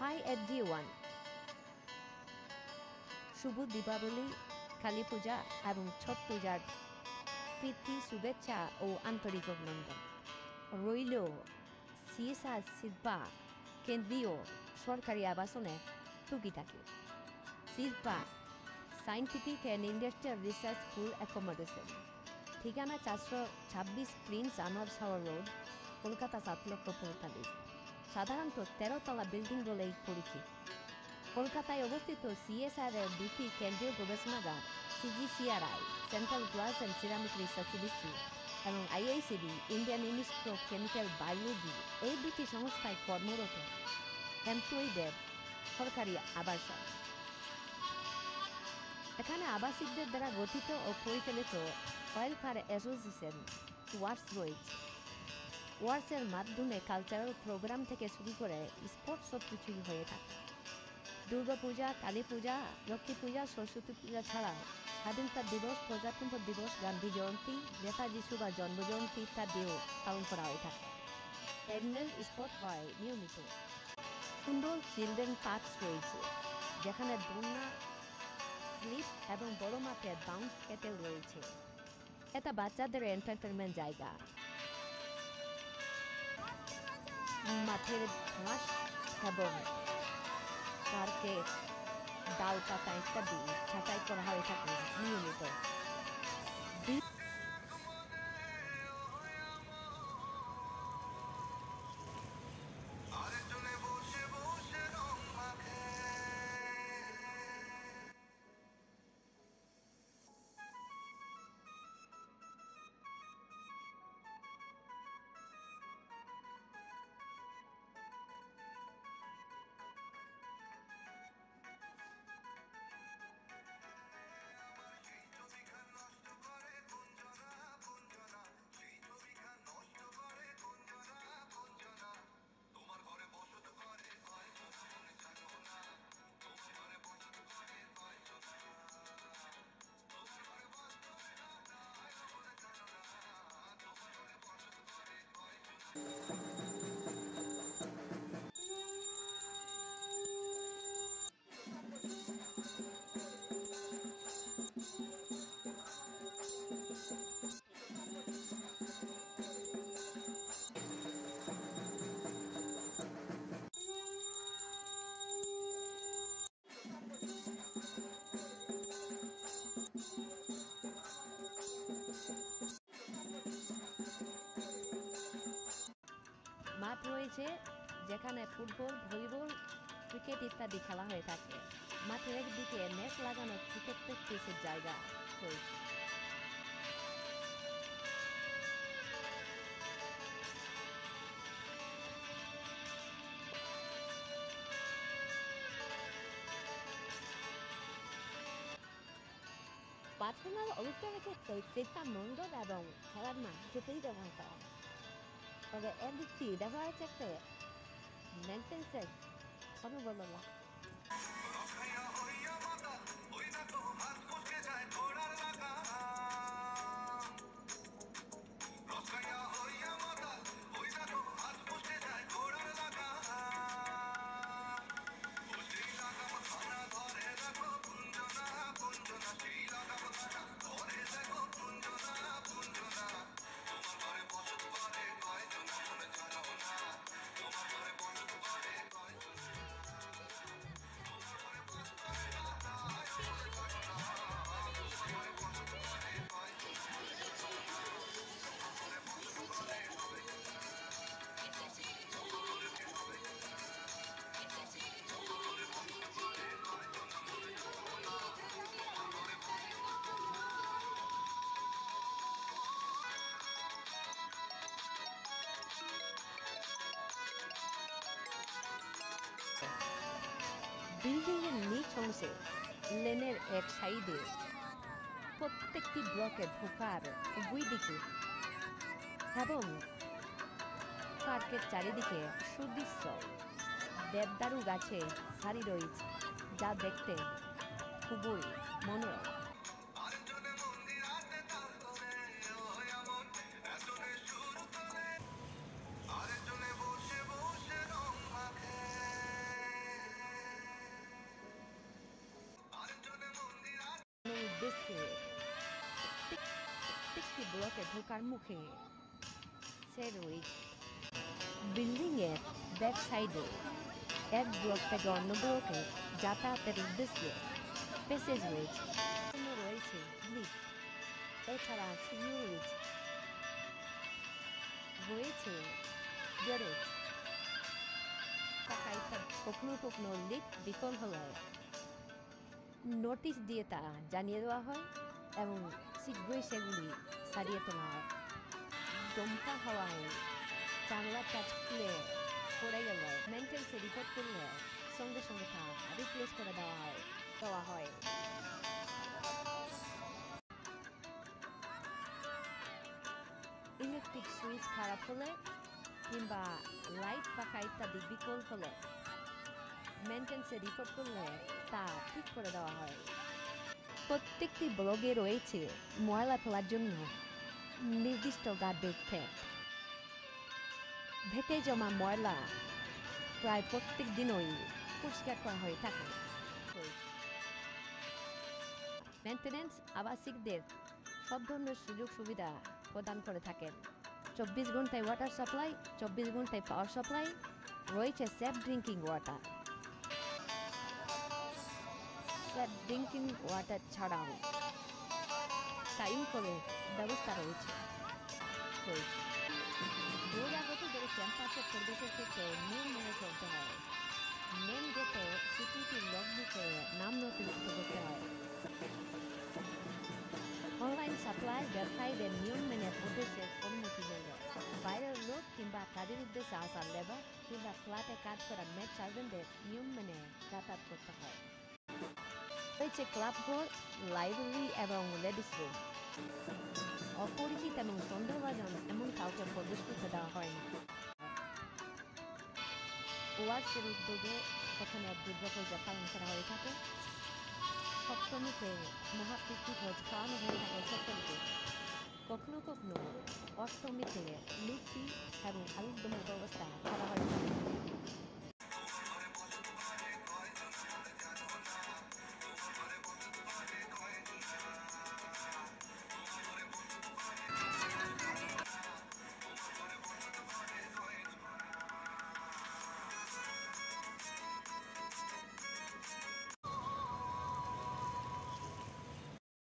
Hi everyone, শুভ দীপাবলি, কালী পূজা এবং ছট পূজার প্রীতি শুভেচ্ছা ও আন্তরিক অভিনন্দন রইল সিএসআর শিল্পা কেন্দ্রীয় সরকারি আবাসনে টুকিটাকি Shilpa scientific and industrial research school accommodation ঠিকানা 426 Prince Anwar shower road, Kolkata 7,45,000। সাধারণত 13তলা বিল্ডিং বলেই পরিচিত। কলকাতায় অবস্থিত সিএসআর এর দুটি কেন্দ্রীয় গবেষণাগার CGCRI central glass and ceramic research institute এবং IICB Indian institute of chemical biology এই দুটি সংস্থায় কর্মরত এমপ্লয়ীদের সরকারি আবাসন। এখানে আবাসিকদের দ্বারা গঠিত ও পরিচালিত ওয়েলফেয়ার অ্যাসোসিয়েশন ওয়ার্স রয়েছে। ওয়ার্সের মাধ্যমে কালচারাল প্রোগ্রাম থেকে শুরু করে স্পোর্টস সব কিছুই হয়ে থাকে। দুর্গাপূজা, কালী পূজা, লক্ষ্মী পূজা, সরস্বতী পূজা ছাড়াও স্বাধীনতা দিবস, প্রজাতন্ত্র দিবস, গান্ধী জয়ন্তী, নেতাজি সুভাষ জন্মজয়ন্তী ইত্যাদিও পালন করা হয়ে থাকে। অ্যানুয়াল স্পোর্ট হয় নিয়মিত। সুন্দর চিলড্রেন পার্কস রয়েছে যেখানে দোলনা, স্লিপ এবং বড় মাপের বাউন্স ক্যাটেল রয়েছে। এটা বাচ্চাদের এন্টারটেনমেন্ট জায়গা। মাঠের ঘাস এবং পার্কে ডালপাতা ইত্যাদি ছাঁটাই করা হয়ে থাকে নিয়মিত। মাঠ রয়েছে যেখানে ফুটবল, ভলিবল, ক্রিকেট ইত্যাদি খেলা হয়ে থাকে। মাঠের একদিকে নেট লাগানো ক্রিকেট প্র্যাকটিসের জায়গা রয়েছে। পার্সোনাল অনুষ্ঠানের ক্ষেত্রে ক্রেতা মণ্ডপ এবং খেলার মাঠ দুটোই ব্যবহার করা হয়। তবে একদিকটি ব্যবহারের ক্ষেত্রে মেনটেন্সের সর্ববলা বিল্ডিংয়ের নিচ অংশে লেনের এক সাইডে প্রত্যেকটি ব্লকে ঢোকার উভয় দিকে এবং পার্কের চারিদিকে সুদৃশ্য দেবদারু গাছে সারি রয়েছে, যা দেখতে খুবই মনোরম। ব্লকে ঢোকার মুখে সেট রয়েছে। বিল্ডিংয়ের ব্যাক সাইডে এক ব্লক থেকে অন্য ব্লকে যাতায়াতের উদ্দেশ্যে প্যাসেজ রয়েছে। রয়েছে লিফট, এছাড়া সিঁড়িও রয়েছে। রয়েছে গ্যারেজ, টাকা ইত্যাদি। কখনো কখনো লিফট বিফল হলে নোটিশ দিয়ে তা জানিয়ে দেওয়া হয় এবং শীঘ্রই সেগুলি সারিয়ে তোলা হয়। দমকা হাওয়ায় জানলার কাজ খুলে পড়ে গেলে মেইনটেন্যান্সে রিপোর্ট করলে সঙ্গে সঙ্গে তা রিপ্লেস করে দেওয়া হয়। ইলেকট্রিক সুইচ খারাপ হলে কিংবা লাইট পাখা ইত্যাদি বিকল হলে মেইনটেন্যান্সে রিপোর্ট করলে তা ঠিক করে দেওয়া হয়। প্রত্যেকটি ব্লগে রয়েছে ময়লা ফেলার জন্য নির্দিষ্ট গার্বেজ ভ্যাট। ভেটে জমা ময়লা প্রায় প্রত্যেক দিনই পরিষ্কার করা হয়ে থাকে। মেইনটেন্যান্স আবাসিকদের সব ধরনের সুযোগ সুবিধা প্রদান করে থাকেন। 24 ঘন্টায় ওয়াটার সাপ্লাই, 24 ঘন্টায় পাওয়ার সাপ্লাই, রয়েছে safe drinking water. Safe drinking water ছাড়াও টাইম করে ব্যবস্থা রয়েছে। বহিরাগত ক্যাম্পাসের প্রবেশের ক্ষেত্রে নিয়ম মেনে চলতে হয়। মেন গেটে সিকিউরিটি লগবুকে নাম নথিভুক্ত করতে হয়। অনলাইন সাপ্লাই ব্যবসায়ীদের নিয়ম মেনে প্রবেশের অনুমতি দেবে। বাইরের লোক কিংবা কাজের উদ্দেশ্যে আসা লেবার কিংবা ফ্ল্যাটে কাজ করা মেড সার্ভেন্টদের নিয়ম মেনে যাতায়াত করতে হয়। রয়েছে ক্লাব ঘর, লাইব্রেরি এবং লেডিস রুম। অপরিচিত এবং সন্দেহভাজন এমন কাউকে প্রবেশ করতে দেওয়া হয় না। ওয়ার্সের উদ্যোগে এখানে দুর্গাপূজা পালন করা হয়ে থাকে। সপ্তমীতে মহাপ্রীতি ভোজ খাওয়ানো হয়ে থাকে সকলকে। কখনো কখনো অষ্টমীতে লুচি এবং আলুর দমের ব্যবস্থা করা হয়ে থাকে।